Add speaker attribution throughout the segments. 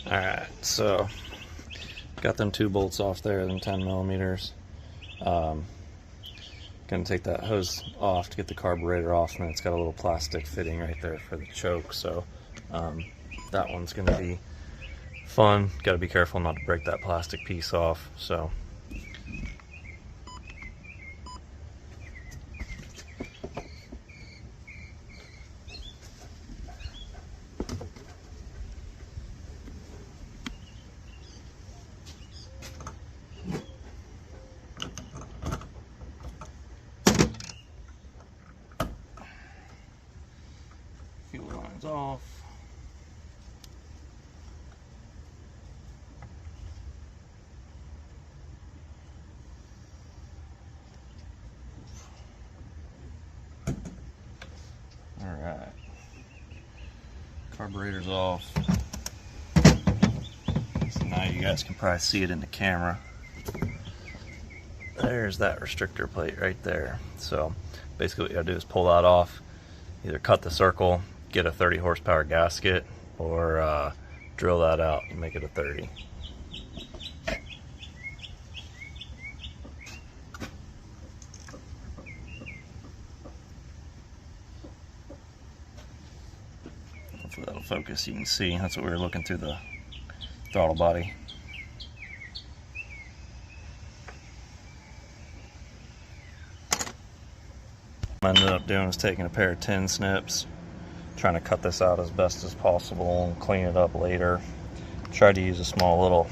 Speaker 1: Alright, so got them 2 bolts off there, them 10 millimeters. Gonna take that hose off to get the carburetor off, and it's got a little plastic fitting right there for the choke, so that one's gonna be fun. Gotta be careful not to break that plastic piece off. So fuel lines off. Alright, carburetor's off. So now you guys can probably see it in the camera. There's that restrictor plate right there. So basically what you gotta do is pull that off, either cut the circle, get a 30 horsepower gasket, or drill that out and make it a 30. Hopefully that'll focus. You can see that's what we were looking through the throttle body. What I ended up doing was taking a pair of tin snips, trying to cut this out as best as possible and clean it up later. Tried to use a small little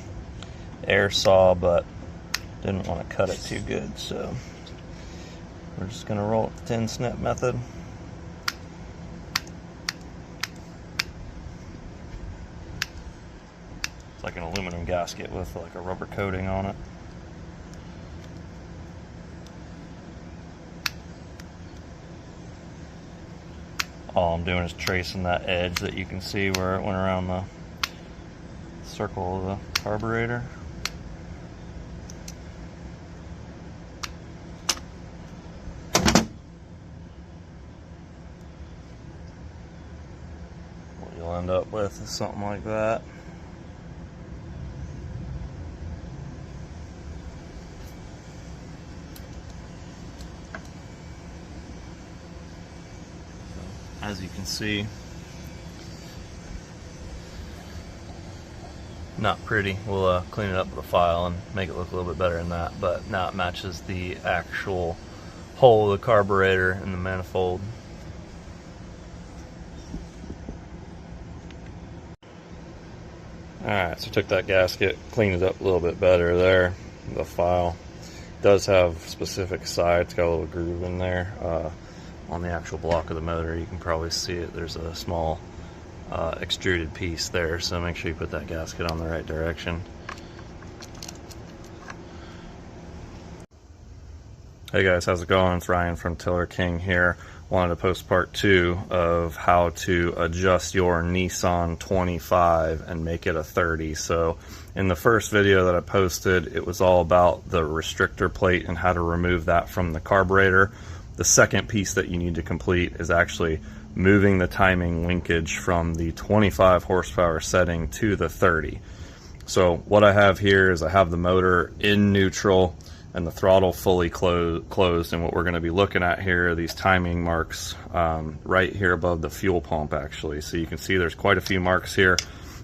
Speaker 1: air saw, but didn't want to cut it too good, so we're just going to roll it the tin snip method. It's like an aluminum gasket with like a rubber coating on it. All I'm doing is tracing that edge that you can see where it went around the circle of the carburetor. What you'll end up with is something like that. As you can see, not pretty. We'll clean it up with a file and make it look a little bit better than that, but now it matches the actual hole of the carburetor in the manifold. Alright, so took that gasket, cleaned it up a little bit better there. The file does have specific sides, got a little groove in there. On the actual block of the motor, you can probably see it. There's a small extruded piece there, so make sure you put that gasket on the right direction. Hey guys, how's it going? It's Ryan from Tiller King here. Wanted to post part 2 of how to adjust your Nissan 25 and make it a 30. So in the first video that I posted, it was all about the restrictor plate and how to remove that from the carburetor. The second piece that you need to complete is actually moving the timing linkage from the 25 horsepower setting to the 30. So what I have here is I have the motor in neutral and the throttle fully closed, and what we're going to be looking at here are these timing marks right here above the fuel pump actually. So you can see there's quite a few marks here.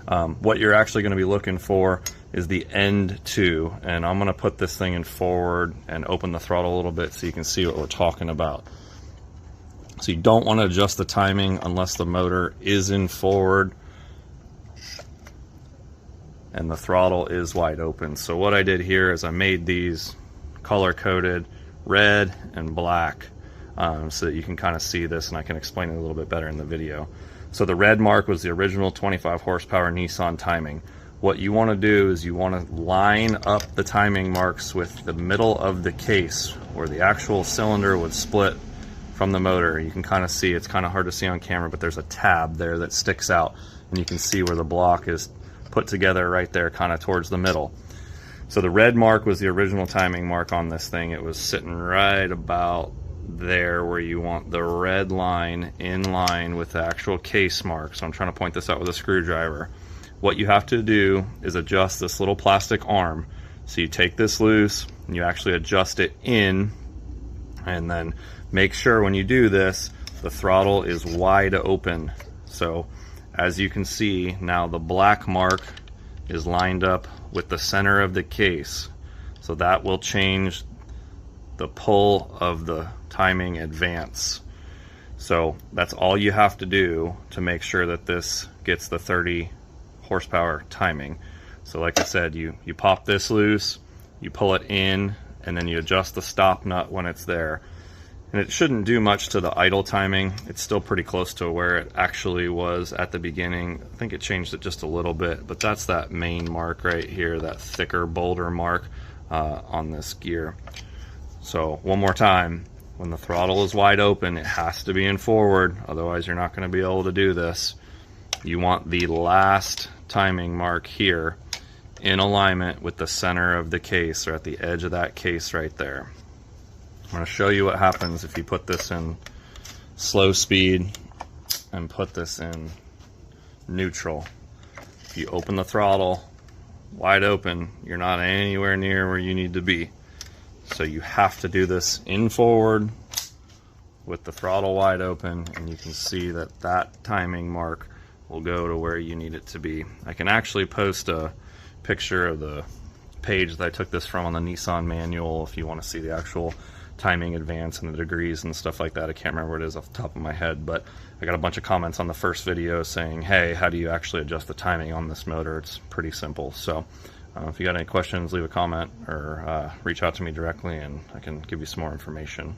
Speaker 1: What you're actually going to be looking for is the end 2, and I'm going to put this thing in forward and open the throttle a little bit so you can see what we're talking about. So you don't want to adjust the timing unless the motor is in forward and the throttle is wide open. So what I did here is I made these color coded red and black so that you can kind of see this, and I can explain it a little bit better in the video. So the red mark was the original 25 horsepower Nissan timing. What you want to do is you want to line up the timing marks with the middle of the case where the actual cylinder would split from the motor. You can kind of see, it's kind of hard to see on camera, but there's a tab there that sticks out, and you can see where the block is put together right there kind of towards the middle. So the red mark was the original timing mark on this thing. It was sitting right about there where you want the red line in line with the actual case mark. So I'm trying to point this out with a screwdriver. what you have to do is adjust this little plastic arm. So you take this loose and you actually adjust it in, and then make sure when you do this the throttle is wide open. So as you can see now, the black mark is lined up with the center of the case, so that will change the pull of the timing advance. So that's all you have to do to make sure that this gets the 30 horsepower timing. So like I said, you pop this loose, you pull it in, and then you adjust the stop nut when it's there. And it shouldn't do much to the idle timing. It's still pretty close to where it actually was at the beginning. I think it changed it just a little bit, but that's that main mark right here, that thicker, bolder mark on this gear. So one more time, when the throttle is wide open, it has to be in forward, otherwise you're not going to be able to do this. You want the last timing mark here in alignment with the center of the case, or at the edge of that case right there. I'm going to show you what happens if you put this in slow speed and put this in neutral. If you open the throttle wide open, you're not anywhere near where you need to be. So you have to do this in forward with the throttle wide open, and you can see that that timing mark will go to where you need it to be. I can actually post a picture of the page that I took this from on the Nissan manual if you want to see the actual timing advance and the degrees and stuff like that. I can't remember what it is off the top of my head, but I got a bunch of comments on the first video saying, hey, how do you actually adjust the timing on this motor? It's pretty simple. So if you got any questions, leave a comment or reach out to me directly and I can give you some more information.